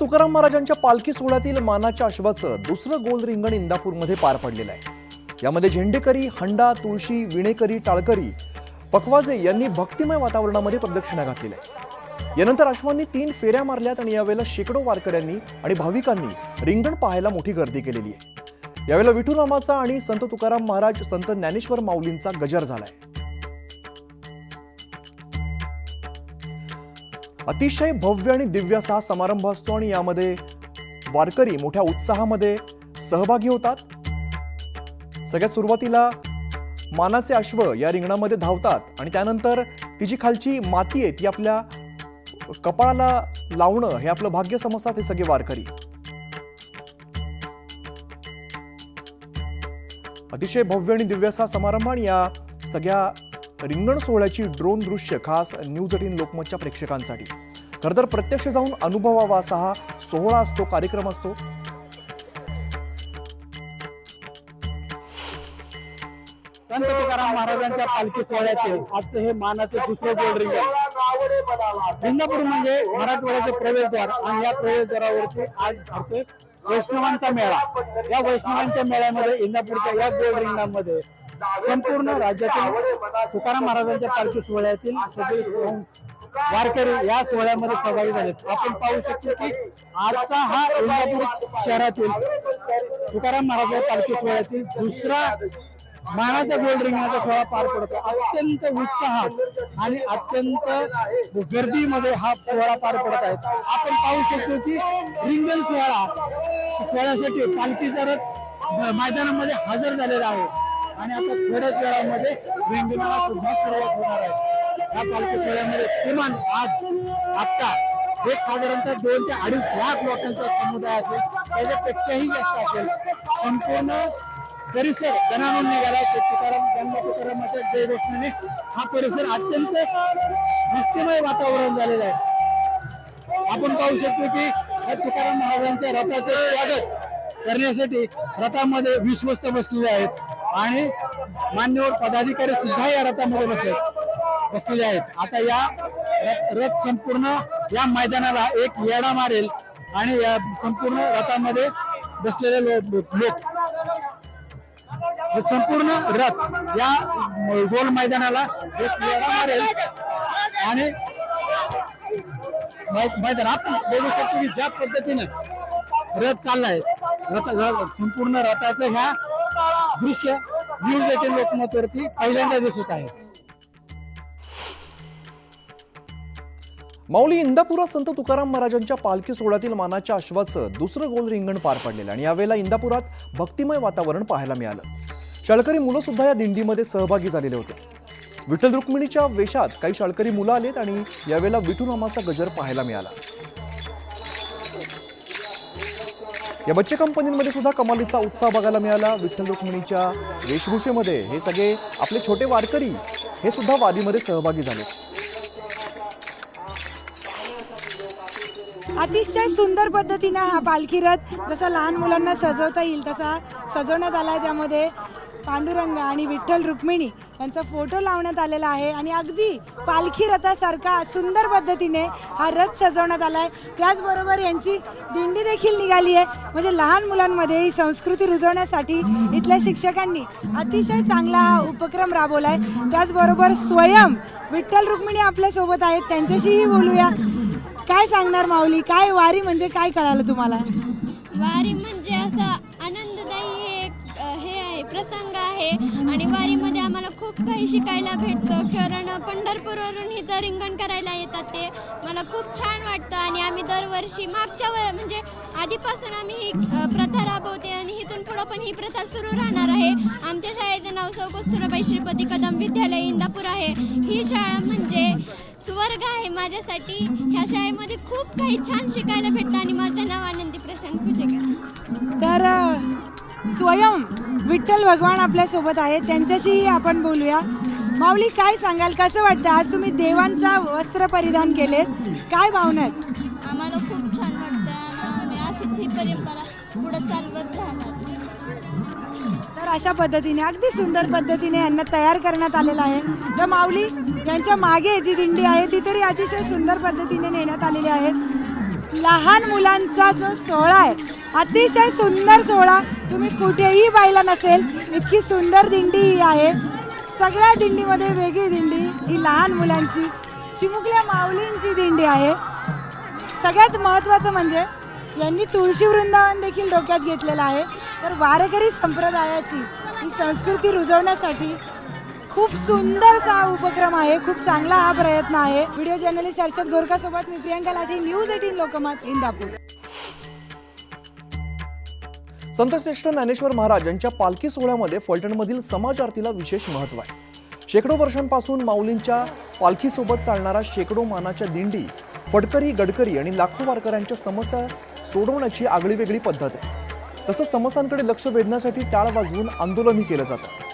तुकाराम महाराजांच्या पालखी सोहळ्यातील मानाच्या अश्वाचं दुसरं गोल रिंगण इंदापूरमध्ये पार पडलेलं आहे। यामध्ये झेंडेकरी, हंडा, तुळशी, विणेकरी, टाळकरी, पखवाजे यांनी भक्तिमय वातावरणामध्ये प्रदक्षिणा घातलेल्या आहे। यानंतर अश्वांनी 3 फेऱ्या मारल्यात आणि यावेळेला शेकडो वारकऱ्यांनी आणि भाविकांनी रिंगण पाहायला मोठी गर्दी केलेली आहे। यावेळेला विठुरामाचा आणि संत तुकाराम महाराज, संत ज्ञानेश्वर माऊलींचा गजर झालाय। अतिशय भव्य आणि दिव्य असा समारंभ असतो आणि यामध्ये वारकरी मोठ्या उत्साहामध्ये सहभागी होतात। सगळ्यात सुरुवातीला मानाचे अश्व या रिंगणामध्ये धावतात आणि त्यानंतर ती जी खालची माती आहे ती आपल्या कपाळाला लावणं हे आपलं भाग्य समजतात हे सगळे वारकरी। अतिशय भव्य आणि दिव्य असा समारंभ आणि या सगळ्या रिंगण सोहळ्याची ड्रोन दृश्य खास न्यूज 18 लोकमतच्या प्रेक्षकांसाठी। खरं तर प्रत्यक्ष जाऊन अनुभवावा असा हा सोहळा असतो, कार्यक्रम असतो। संत तुकाराम महाराजांच्या पालखी सोहळ्याचे आजचे हे मानाचे दुसरे गोल रिंगण। इंदापूर म्हणजे मराठवाड्याचे प्रवेशद्वार आणि या प्रवेशद्वारावरती आज भरतोय वैष्णवांचा मेळा। या वैष्णवांच्या मेळ्यामध्ये इंदापूरच्या या गोल रिंगणामध्ये संपूर्ण राज्यातील तुकाराम महाराजांच्या पालखी सोहळ्यातील सगळे वारकरी या सोहळ्यामध्ये सहभागी झालेत। आपण पाहू शकतो की आजचा हा इंदापूर शहरातील तुकाराम महाराजांच्या पालखी सोहळ्यातील दुसरा मानाच्या गोल रिंगणाचा सोहळा पार पडतो। अत्यंत उत्साहात आणि अत्यंत गर्दीमध्ये हा सोहळा पार पडत आहे। आपण पाहू शकतो की रिंगण सोहळ्यासाठी पालखीचा रथ मैदानामध्ये हजर झालेला आहे आणि आता थोड्याच वेळामध्ये रिंगणाला सुद्धा सुरुवात होणार आहे। या पालखी सोहळ्यामध्ये किमान आता एक साधारणतः 2 ते 2.5 लाख लोकांचा समुदाय असेल, त्याच्यापेक्षाही जास्त असेल। संपूर्ण परिसर जनावरून निघाला। तुकारामाच्या जयघोषणाने हा परिसर अत्यंत भक्तिमय वातावरण झालेलं आहे। आपण पाहू शकतो की तुकाराम महाराजांच्या रथाचे स्वागत करण्यासाठी रथामध्ये विश्वस्त बसलेले आहेत आणि मान्यवर पदाधिकारी सुद्धा या रथामध्ये बसलेले आहेत। आता या रथ संपूर्ण या मैदानाला एक येडा मारेल आणि या संपूर्ण रथामध्ये बसलेले लोक संपूर्ण रथ या गोल मैदानाला एक येडा मारेल आणि मैदान आपण बघू शकतो की ज्या पद्धतीने रथ चाललाय, संपूर्ण रथाचं ह्या दृश्य न्यूज 18 लोकमतवरती पहिल्यांदा दिसत आहे। माऊली इंदापुरात संत तुकाराम महाराजांच्या पालखी सोहळ्यातील मानाच्या अश्वाचं दुसरं गोल रिंगण पार पडलेलं आणि यावेळेला इंदापुरात भक्तिमय वातावरण पाहायला मिळालं। शाळकरी मुलं सुद्धा या दिंडीमध्ये सहभागी झालेले होते। विठ्ठल रुक्मिणीच्या वेशात काही शाळकरी मुलं आलेत आणि यावेळेला विठुरामाचा गजर पाहायला मिळाला। या बच्चे कंपनीमध्ये सुद्धा कमालीचा उत्साह बघायला मिळाला। विठ्ठल रुक्मिणीच्या वेशभूषेमध्ये हे सगळे आपले छोटे वारकरी हे सुद्धा वादीमध्ये सहभागी झाले। अतिशय सुंदर पद्धतीने हा पालखी रथ जसा लहान मुलांना सजवता येईल तसा सजवण्यात आला। त्यामध्ये पांडुरंग आणि विठ्ठल रुक्मिणी यांचा फोटो लावण्यात आलेला आहे आणि अगदी पालखी रथासारखा सुंदर पद्धतीने हा रथ सजवण्यात आला आहे। त्याचबरोबर यांची दिंडी देखील निघाली आहे। म्हणजे लहान मुलांमध्ये ही संस्कृती रुजवण्यासाठी इथल्या शिक्षकांनी अतिशय चांगला हा उपक्रम राबवला आहे। त्याचबरोबर स्वयं विठ्ठल रुक्मिणी आपल्यासोबत आहेत, त्यांच्याशीही बोलूया। काय सांगणार माऊली, काय वारी म्हणजे काय कळालं तुम्हाला? वारी म्हणजे असा आनंददायी हे आहे, प्रसंग आहे आणि वारीमध्ये आम्हाला खूप काही शिकायला भेटतं। कारण पंढरपूरवरून इथं रिंगण करायला येतात, ते मला खूप छान वाटतं आणि आम्ही दरवर्षी म्हणजे आधीपासून आम्ही ही प्रथा राबवते आणि इथून पुढं पण ही प्रथा सुरू राहणार आहे। आमच्या शाळेचं नाव सौ कस्तुरबाई श्रीपती कदम विद्यालय इंदापूर आहे। ही शाळा म्हणजे स्वर्ग आहे माझ्यासाठी। ह्या शाळेमध्ये खूप काही छान शिकायला भेटतं आणि माझं नाव आनंदी प्रशांत कुचेकर। तर स्वयं विठ्ठल भगवान आपल्या सोबत आहेत, त्यांच्याशीही आपण बोलूया। माऊली, काय सांगाल, कसं वाटतं आज तुम्ही देवांचा वस्त्र परिधान केले, काय भावना आहेत? आम्हाला खूप छान वाटतं आणि अशीच ही परंपरा पुढे चालवत राहणार। तर अशा पद्धतीने अगदी सुंदर पद्धतीने यांना तयार करण्यात आलेलं आहे। तर माऊली यांच्या मागे जी दिंडी आहे ती तरी अतिशय सुंदर पद्धतीने नेण्यात आलेली आहे। लहान मुलांचा जो सोहळा आहे, अतिशय सुंदर सोहळा, तुम्ही कुठेही पाहिला नसेल इतकी सुंदर दिंडी ही आहे. सगळ्या दिंडीमध्ये वेगळी दिंडी ही लहान मुलांची चिमुकल्या माऊलींची दिंडी आहे. सगळ्यात महत्त्वाचं म्हणजे यांनी तुळशी वृंदावन देखील डोक्यात घेतलेलं आहे. तर वारकरी संप्रदायाची ही संस्कृती रुजवण्यासाठी खूप सुंदरसा उपक्रम आहे, खूप चांगला हा प्रयत्न आहे. व्हिडिओ जर्नलिस्ट हर्षद गोरखासोबत मी प्रियंका लाठी, न्यूज 18 लोकमत, इंदापूर. संतश्रेष्ठ ज्ञानेश्वर महाराज यांच्या पालखी सोहळ्यामध्ये फलटणमधील समाज आरतीला विशेष महत्त्व आहे. शेकडो वर्षांपासून माऊलींच्या पालखीसोबत चालणारा शेकडो मानाच्या दिंडी, फडकरी, गडकरी आणि लाखो वारकऱ्यांच्या समस्या सोडवण्याची आगळीवेगळी पद्धत आहे. तसंच समस्यांकडे लक्ष वेधण्यासाठी टाळ वाजवून आंदोलनही केलं जातं.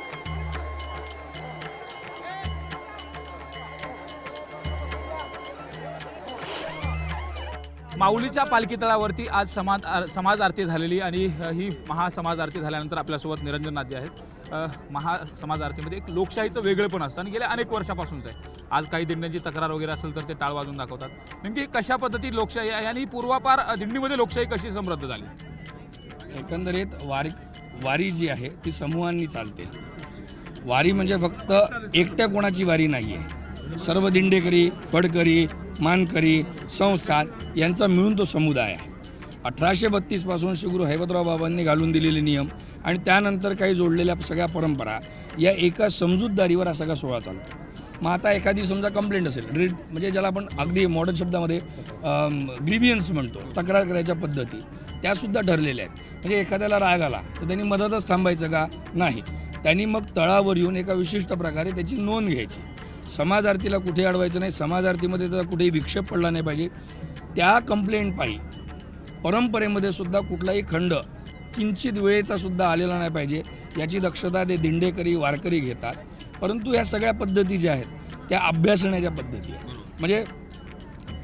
माऊलीच्या पालखी तळावरती आज समाज आरती झालेली आणि ही महासमाज आरती झाल्यानंतर आपल्यासोबत निरंजन नाथ जे आहेत. महासमाज आरतीमध्ये एक लोकशाहीचं वेगळेपण असतं आणि गेल्या अनेक वर्षापासूनच आहे. आज काही दिंड्यांची तक्रार वगैरे असेल तर ते टाळ वाजून दाखवतात. नेमकी कशा पद्धती लोकशाही आहे आणि पूर्वापार दिंडीमध्ये लोकशाही कशी समृद्ध झाली? एकंदरीत वारी जी आहे ती समूहांनी चालते. वारी म्हणजे फक्त एकट्या कोणाची वारी नाही आहे. सर्व दिंडेकरी, फडकरी, मानकरी, संस्थान यांचा मिळून तो समुदाय आहे. 1832 पासून श्री गुरु हैबतराव बाबांनी घालून दिलेले नियम आणि त्यानंतर काही जोडलेल्या सगळ्या परंपरा या एका समजूतदारीवर हा सगळा सोहळा चालतो. मग आता एखादी समजा कंप्लेंट असेल, म्हणजे ज्याला आपण अगदी मॉडर्न शब्दामध्ये ग्रीव्हियन्स म्हणतो, तक्रार करायच्या पद्धती त्यासुद्धा ठरलेल्या आहेत. म्हणजे एखाद्याला राग आला तर त्यांनी मधातच थांबायचं का? नाही, त्यांनी मग तळावर येऊन एका विशिष्ट प्रकारे त्याची नोंद घ्यायची. समाज आरतीला कुठे अडवायचं नाही, समाज आरतीमध्ये त्याचा कुठेही विक्षेप पडला नाही पाहिजे. त्या कंप्लेंटपायी परंपरेमध्ये सुद्धा कुठलाही खंड किंचित वेळेचा सुद्धा आलेला नाही पाहिजे याची दक्षता ते दिंडेकरी, वारकरी घेतात. परंतु या सगळ्या पद्धती ज्या आहेत त्या अभ्यासण्याच्या पद्धती आहेत. म्हणजे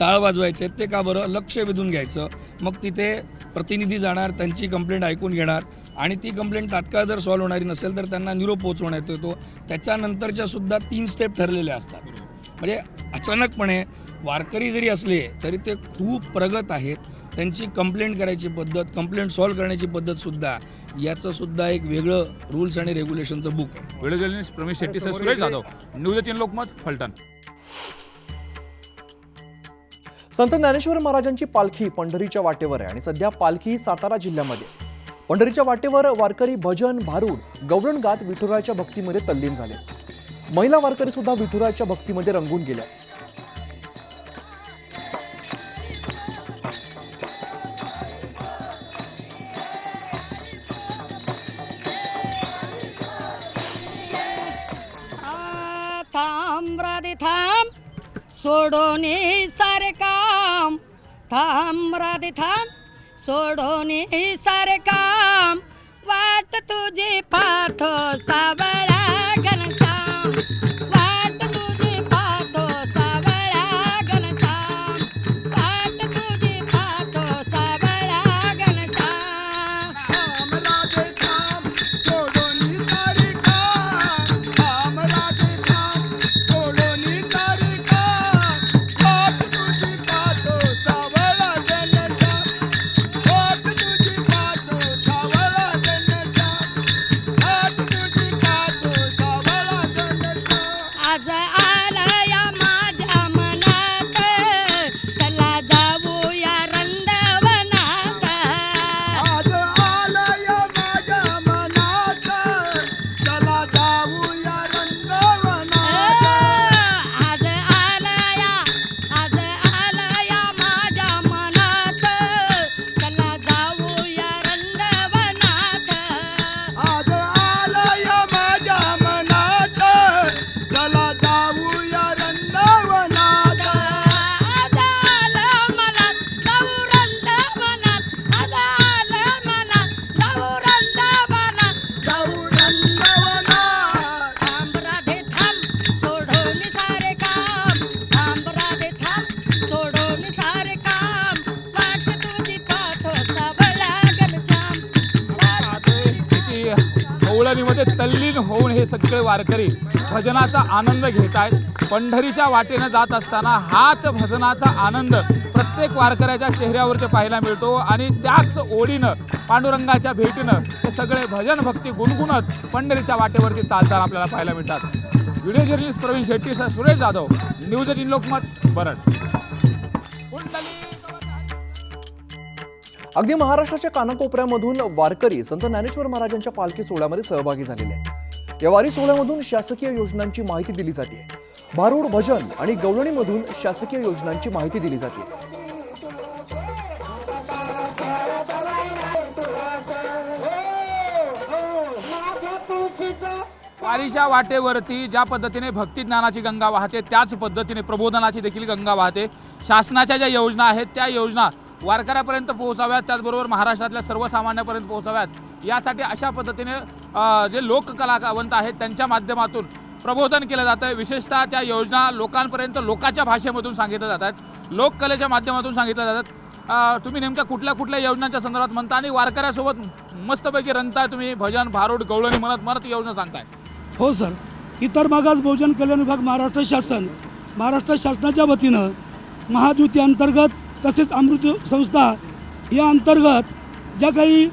टाळ वाजवायचे ते का बरं, लक्ष वेधून घ्यायचं. मग तिथे प्रतिनिधी जाणार, त्यांची कंप्लेंट ऐकून घेणार आणि ती कंप्लेंट तात्काळ जर सॉल्व्ह होणारी नसेल तर त्यांना निरोप पोहोचवण्यात येतो. त्याच्यानंतरच्या सुद्धा 3 स्टेप ठरलेले असतात. म्हणजे अचानकपणे वारकरी जरी असले तरी ते खूप प्रगत आहेत. त्यांची कंप्लेंट करायची पद्धत, कंप्लेंट सॉल्व्ह करण्याची पद्धतसुद्धा याचं सुद्धा एक वेगळं रूल्स आणि रेग्युलेशनचं बुक आहे. Video journalist Ramesh Shetty, Suresh Jadhav, news 18 Lokmat, Phaltan. संत ज्ञानेश्वर महाराजांची पालखी पंढरीच्या वाटेवर आहे आणि सध्या पालखी सातारा जिल्ह्यामध्ये. पंढरीच्या वाटेवर वारकरी भजन, भारूड, गवळण गात विठुरायाच्या भक्तीमध्ये तल्लीन झाले. महिला वारकरी सुद्धा विठुरायाच्या भक्तीमध्ये रंगून गेल्या. थांब राधे थांब, सोडोनी सारे काम. थांब राधे थांब, सोडोनी सारे काम. वाट तुझी पाहतो सावळा घनश्याम. वाट तुझी पाहतो सावळा घनश्याम. वाट तुझी पाहतो सावळा घनश्याम. थांब राधे थांब, सोडोनी सारे काम. थांब राधे थांब, सोडोनी सारे काम. वाट तुझी पाहतो सावळा घनश्याम. वाट तुझी पाहतो सावळा घनश्याम. वाट तुझी पाहतो सावळा घनश्याम. आज आलया माझ्या मनात, चला जाऊया रंगवनात. आज आलया माझ्या मनात, चला जाऊया रंगवनात. आज आलया माझ्या मनात, चला जाऊया रंगवनात. आज आलया माझ्या मनात, चला जाऊया रंगवनात. आज आलं मला जाऊ रंगवनात. आज आलं मला जाऊ रंगवनात. जाऊ रंगवनात. थांब राधे थांब, सोडून सारे काम. थांब राधे थांब, सोडून सारे काम. वाट तुझी पाहतो सावळा घनश्याम. किती गवळणीमध्ये तल्लीन होऊन हे सगळे वारकरी भजनाचा आनंद घेत आहेत. पंढरीच्या वाटेनं जात असताना हाच भजनाचा आनंद प्रत्येक वारकऱ्याच्या चेहऱ्यावरती पाहायला मिळतो आणि त्याच ओढीनं पांडुरंगाच्या भेटीनं हे सगळे भजन भक्ती गुणगुणत पंढरीच्या वाटेवरती चालताना आपल्याला पाहायला मिळतात. व्हिडिओ जर्नलिस्ट प्रवीण शेट्टी सह सुरेश जाधव, न्यूज 18 लोकमत, बरड. अगदी महाराष्ट्राच्या कानाकोपऱ्यामधून वारकरी संत ज्ञानेश्वर महाराजांच्या पालखी सोहळ्यामध्ये सहभागी झालेले आहेत. या वारी सोहळ्यामधून शासकीय योजनांची माहिती दिली जाते. भारूड, भजन आणि गवळणीमधून शासकीय योजनांची माहिती दिली जाते. वारीच्या वाटेवरती ज्या पद्धतीने भक्ती ज्ञानाची गंगा वाहते त्याच पद्धतीने प्रबोधनाची देखील गंगा वाहते. शासनाच्या ज्या योजना आहेत त्या योजना वारकऱ्यापर्यंत पोहोचाव्यात, त्याचबरोबर महाराष्ट्रातल्या सर्वसामान्यांपर्यंत पोहोचाव्यात यासाठी अशा पद्धतीने जे लोककलावंत आहेत त्यांच्या माध्यमातून प्रबोधन केलं जातं आहे. विशेषतः त्या योजना लोकांपर्यंत लोकांच्या भाषेमधून सांगितल्या जातात, लोककलेच्या माध्यमातून सांगितल्या जातात. तुम्ही नेमक्या कुठल्या कुठल्या योजनांच्या संदर्भात म्हणता आणि वारकऱ्यासोबत मस्तपैकी रंगताय तुम्ही भजन, भारूड, गवळणी म्हणत योजना सांगताय? हो सर, इतर मागास बहुजन कल्याण विभाग महाराष्ट्र शासनाच्या वतीनं महाज्योती अंतर्गत तसेच अमृत संस्था या अंतर्गत ज्या काही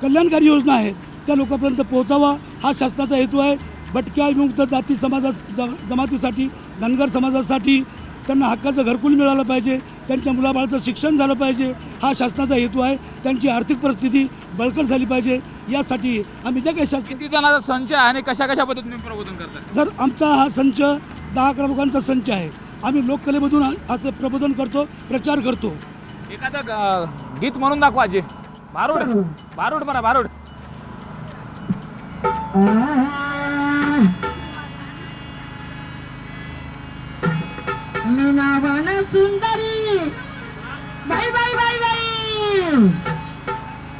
कल्याणकारी योजना आहेत त्या लोकांपर्यंत पोहोचावा हा शासनाचा हेतू आहे. भटक्या विमुक्त जाती जमातीसाठी, धनगर समाजासाठी त्यांना हक्काचं घरकुल मिळालं पाहिजे, त्यांच्या मुलाबाळाचं शिक्षण झालं पाहिजे हा शासनाचा हेतू आहे. त्यांची आर्थिक परिस्थिती बळकट झाली पाहिजे यासाठी आम्ही ज्या काही किती जणांचा संच आहे आणि कशा कशा पद्धतीने प्रबोधन करतात? जर आमचा हा संच 10-11 लोकांचा संच आहे. आम्ही लोककलेमधून असं प्रबोधन करतो, प्रचार करतो. एखादं गीत म्हणून दाखवा जे भारूड म्हणा, भारूड. मीनावान सुंदरी बाई बाई बाई बाई,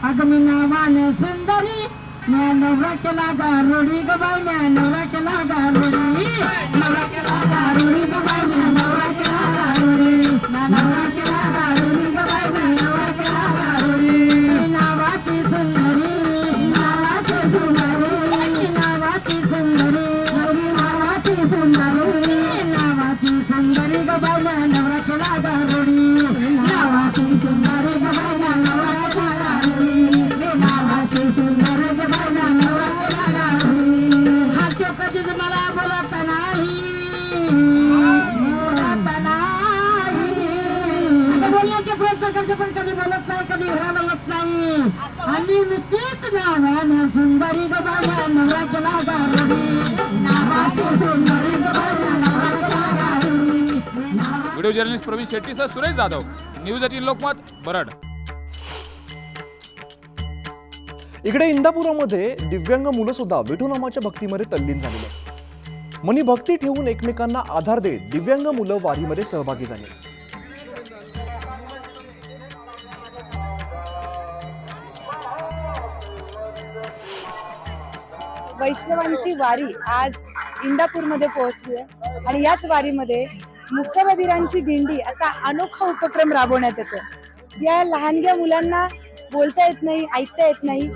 अगं मीनावान सुंदरी, म्या नवरा केला गारुडी ग बाई, म्या नवरा केला गारुडी, नवरा केला गारुडी ग बाई, म्या नवरा केला गारुडी, म्या नवरा केला गारुडी ग बाई, म्या नवरा केला गारुडी. नावाची सुंदरी, नावाची सुंदरी, नावाची सुंदरी, नावाची सुंदरी, नावाची सुंदरी ग बाई, म्या नवरा केला गारुडी, नावाची सुंदरी ग बाई, म्या नवरा केला गारुडी, नावाची सुंदरी ग बाई, म्या नवरा केला गारुडी. हा कधीच मला बोलत नाही, बोलत नाही, बोलण्याचे प्रयत्न करते पण कधी बोलत नाही, कधी घराला येत नाही. आणि नुकतीच नावानं सुंदरी ग बाई, म्या नवरा केला गारुडी, नावाची सुंदरी ग बाई, म्या नवरा केला गारुडी. व्हिडिओ जर्नलिस्ट प्रवीण शेट्टी सह सुरेश जाधव, न्यूज 18 लोकमत, बरड. इकडे इंदापुरामध्ये दिव्यांग मुलं सुद्धा विठुनामाच्या भक्तीमध्ये तल्लीन झालेली आहेत. मनी भक्ती ठेवून एकमेकांना आधार देत दिव्यांग मुलं वारीमध्ये सहभागी झाले. वैष्णवांची वारी आज इंदापूरमध्ये पोहोचली आहे आणि याच वारीमध्ये मुक्तबधिरांची दिंडी असा अनोखा उपक्रम राबवण्यात येतो. या लहानग्या मुलांना बोलता येत नाही, ऐकता येत नाही,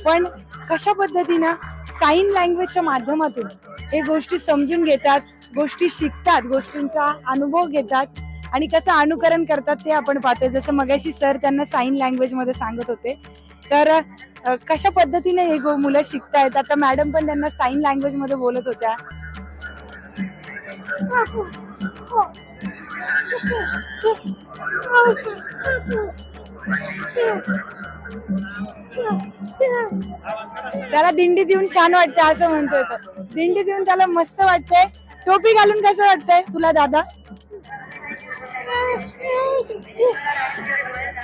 पण कशा पद्धतीनं साईन लँग्वेजच्या माध्यमातून हे गोष्टी समजून घेतात, गोष्टी शिकतात, गोष्टींचा अनुभव घेतात आणि कसं अनुकरण करतात ते आपण पाहतोय. जसं मगाशी सर त्यांना साईन लँग्वेजमध्ये सांगत होते, तर कशा पद्धतीने हे मुलं शिकतायत. आता मॅडम पण त्यांना साईन लँग्वेजमध्ये बोलत होत्या. त्याला दिंडी देऊन छान वाटतंय असं म्हणतोय तो. दिंडी देऊन त्याला मस्त वाटतंय. टोपी घालून कसं वाटतंय तुला दादा?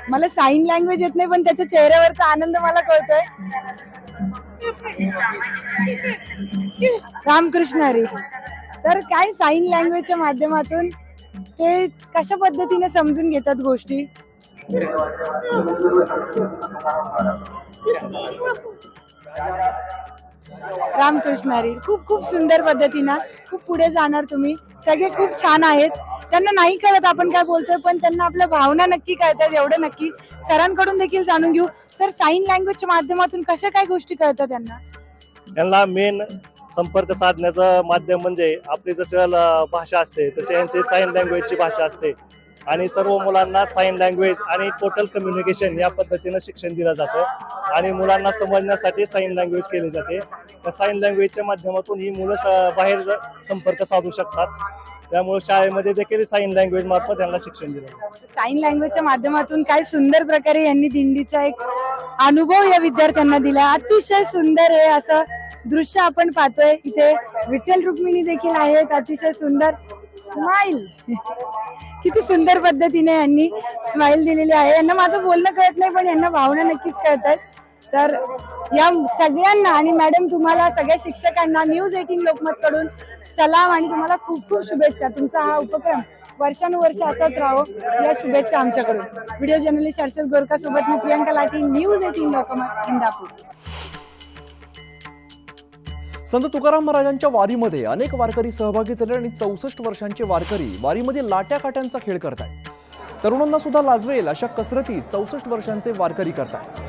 मला साईन लँग्वेज येत नाही पण त्याच्या चेहऱ्यावरचा आनंद मला कळतोय. रामकृष्ण हरी. तर काय साईन लँग्वेजच्या माध्यमातून ते कशा पद्धतीने समजून घेतात गोष्टी. रामकृष्ण हरी. खूप खूप सुंदर पद्धतीनं खूप पुढे जाणार तुम्ही. सगळे खूप छान आहेत. त्यांना नाही कळत आपण काय बोलतोय पण त्यांना आपल्या भावना नक्की कळतात एवढं नक्की. सरांकडून देखील जाणून घेऊ. सर, साईन लँग्वेजच्या माध्यमातून कशा काय गोष्टी कळतात त्यांना? त्यांना मेन संपर्क साधण्याचं माध्यम म्हणजे आपली जसं भाषा असते तसे यांची साईन लँग्वेजची भाषा असते आणि सर्व मुलांना साईन लँग्वेज आणि टोटल कम्युनिकेशन या पद्धतीनं शिक्षण दिलं जातं आणि मुलांना समजण्यासाठी साईन लँग्वेज केली जाते. त्या साईन लँग्वेजच्या माध्यमातून ही मुलं बाहेर संपर्क साधू शकतात. त्यामुळे शाळेमध्ये देखील साईन लँग्वेज मार्फत त्यांना शिक्षण दिलं जातं. साईन लँग्वेजच्या माध्यमातून काय सुंदर प्रकारे यांनी दिंडीचा एक अनुभव या विद्यार्थ्यांना दिला. अतिशय सुंदर आहे असं दृश्य आपण पाहतोय. इथे विठ्ठल रुक्मिणी देखील आहेत. अतिशय सुंदर स्माइल, किती सुंदर पद्धतीने यांनी स्माइल दिलेली आहे. यांना माझं बोलणं कळत नाही पण यांना भावना नक्कीच कळतात. तर या सगळ्यांना आणि मॅडम तुम्हाला सगळ्या शिक्षकांना न्यूज 18 लोकमत कडून सलाम आणि तुम्हाला खूप खूप शुभेच्छा. तुमचा हा उपक्रम वर्षानुवर्ष असाच राहो या शुभेच्छा आमच्याकडून. व्हिडिओ जर्नलिस्ट हर्षद गोरका सोबत मी प्रियंका लाठी, न्यूज 18 लोकमत, इंदापूर. संत तुकाराम महाराजांच्या वारीमध्ये अनेक वारकरी सहभागी झाले आणि 64 वर्षांचे वारकरी वारीमध्ये लाट्या काट्यांचा खेळ करतायत. तरुणांना सुद्धा लाजवेल अशा कसरती 64 वर्षांचे वारकरी करतायत.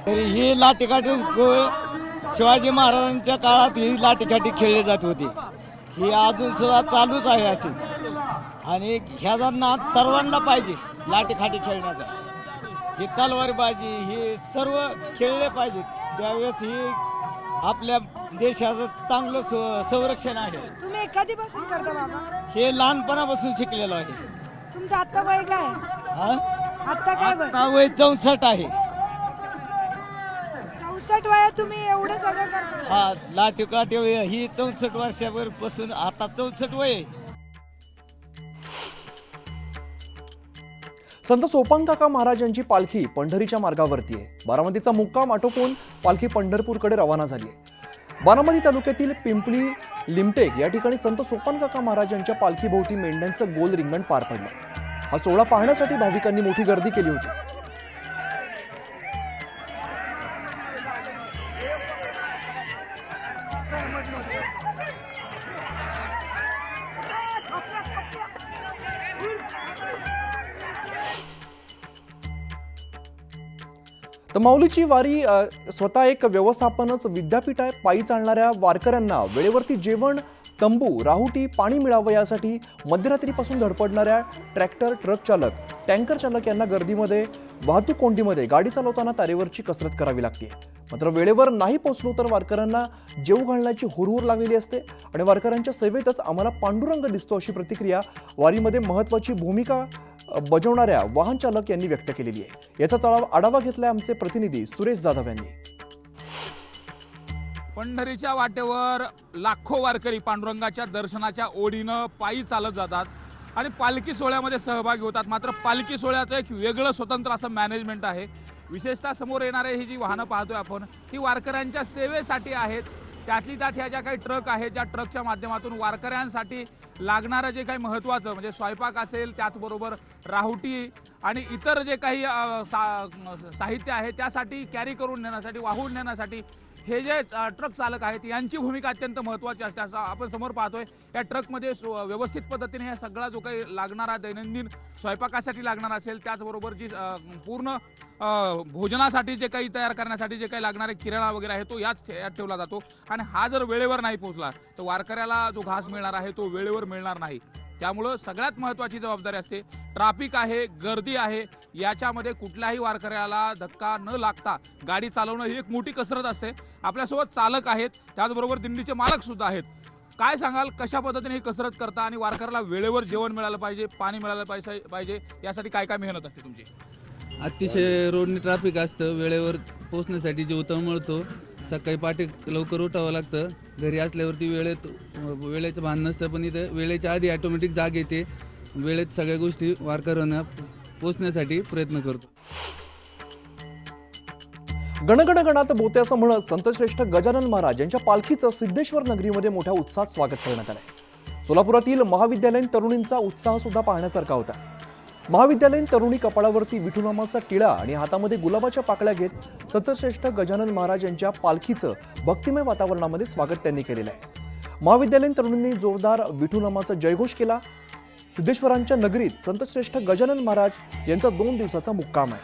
ही लाठीकाठी शिवाजी महाराजांच्या काळात ही लाठीकाठी खेळली जात होती. ही अजून सुद्धा चालूच आहे अशी आणि ह्याचा नाद सर्वांना पाहिजे. लाठीकाठी खेळण्याचा, ही तलवारबाजी, ही सर्व खेळले पाहिजेत. त्यावेळेस ही आपल्या देशाचं चांगलं संरक्षण आहे. तुम्ही कधीपासून करता बाबा? हे लहानपणापासून शिकलेलो आहे. तुमचं आता वय काय? आता काय वय? आता वय 64 आहे. 64 वयात तुम्ही एवढं सगळं करता? हा, लाठीकाठी ही 64 वर्षापासून आता 64 वय आहे. संत सोपानकाका महाराजांची पालखी पंढरीच्या मार्गावरती आहे. बारामतीचा मुक्काम आटोपून पालखी पंढरपूरकडे रवाना झाली आहे. बारामती तालुक्यातील पिंपली लिमटेक या ठिकाणी संत सोपानकाका महाराजांच्या पालखीभोवती मेंढ्यांचं गोल रिंगण पार पडलं. हा सोहळा पाहण्यासाठी भाविकांनी मोठी गर्दी केली होती. तर माऊलीची वारी स्वतः एक व्यवस्थापनच विद्यापीठ आहे. पायी चालणाऱ्या वारकऱ्यांना वेळेवरती जेवण, तंबू, राहुटी, पाणी मिळावं यासाठी मध्यरात्रीपासून धडपडणाऱ्या ट्रॅक्टर, ट्रक चालक, टँकर चालक यांना गर्दीमध्ये, वाहतूक कोंडीमध्ये गाडी चालवताना तारेवरची कसरत करावी लागते. मात्र वेळेवर नाही पोहोचलो तर वारकऱ्यांना जेव घालण्याची हुरहुर लागलेली असते आणि वारकऱ्यांच्या सेवेतच आम्हाला पांडुरंग दिसतो अशी प्रतिक्रिया वारीमध्ये महत्त्वाची भूमिका बजावणाऱ्या वाहन चालक यांनी व्यक्त केलेली आहे. याचा आढावा घेतलाय आमचे प्रतिनिधी सुरेश जाधव यांनी. पंढरीच्या वाटेवर लाखो वारकरी पांडुरंगाच्या दर्शनाच्या ओढीनं पायी चालत जातात आणि पालखी सोहळ्यामध्ये सहभागी होतात. मात्र पालखी सोहळ्याचं एक वेगळं स्वतंत्र असं मॅनेजमेंट आहे. विशेषतः समोर येणारे ही जी वाहनं पाहतोय आपण, ही वारकऱ्यांच्या सेवेसाठी आहेत. त्यातली त्यात ह्या ज्या काही ट्रक आहेत, ज्या ट्रकच्या माध्यमातून वारकऱ्यांसाठी लागणारं जे काही महत्त्वाचं म्हणजे स्वयंपाक असेल, त्याचबरोबर राहुटी आणि इतर जे काही साहित्य आहे त्यासाठी कॅरी करून नेण्यासाठी, वाहून नेण्यासाठी हे जे ट्रक चालक आहेत यांची भूमिका अत्यंत महत्त्वाची असते. असं आपण समोर पाहतोय. या ट्रकमध्ये व्यवस्थित पद्धतीने हा सगळा जो काही लागणारा दैनंदिन स्वयंपाकासाठी लागणारा असेल, त्याचबरोबर जी पूर्ण भोजनासाठी जे काही तयार करण्यासाठी जे काही लागणारे किराणा वगैरे आहे तो यात ठेवला जातो. आणि हा जर वेळेवर नाही पोहोचला तर वारकऱ्याला जो घास मिळणार आहे तो वेळेवर मिळणार नाही. त्यामुळं सगळ्यात महत्त्वाची जबाबदारी असते. ट्रॅफिक आहे, गर्दी आहे, याच्यामध्ये कुठल्याही वारकऱ्याला धक्का न लागता गाडी चालवणं ही एक मोठी कसरत असते. आपल्यासोबत चालक आहेत, त्याचबरोबर दिंडीचे मालक सुद्धा आहेत. काय सांगाल, कशा पद्धतीने ही कसरत करता आणि वारकऱ्याला वेळेवर जेवण मिळालं पाहिजे, पाणी मिळालं पाहिजे, यासाठी काय काय मेहनत असते तुमची? अतिशय रोडने ट्रॅफिक असतं. वेळेवर पोहोचण्यासाठी जे तळमळतो. सकाळी पाठी लवकर उठावं लागतं. घरी असल्यावरती वेळेचं भान नसतं, पण इथं वेळेच्या आधी ऑटोमॅटिक जाग येते. वेळेत सगळ्या गोष्टी वारकऱ्यांना पोहोचण्यासाठी प्रयत्न करतो. गणगण गणात बोते असं म्हणत संतश्रेष्ठ गजानन महाराज यांच्या पालखीचं सिद्धेश्वर नगरीमध्ये मोठ्या उत्साहात स्वागत करण्यात आलंय. सोलापुरातील महाविद्यालयीन तरुणींचा उत्साह सुद्धा पाहण्यासारखा होता. महाविद्यालयीन तरुणी कपाळावरती विठुनामाचा टिळा आणि हातामध्ये गुलाबाच्या पाकळ्या घेत संतश्रेष्ठ गजानन महाराज यांच्या पालखीचं भक्तिमय वातावरणामध्ये स्वागत त्यांनी केलेलं आहे. महाविद्यालयीन तरुणींनी जोरदार विठुनामाचा जयघोष केला. सिद्धेश्वरांच्या नगरीत संतश्रेष्ठ गजानन महाराज यांचा 2 दिवसाचा मुक्काम आहे.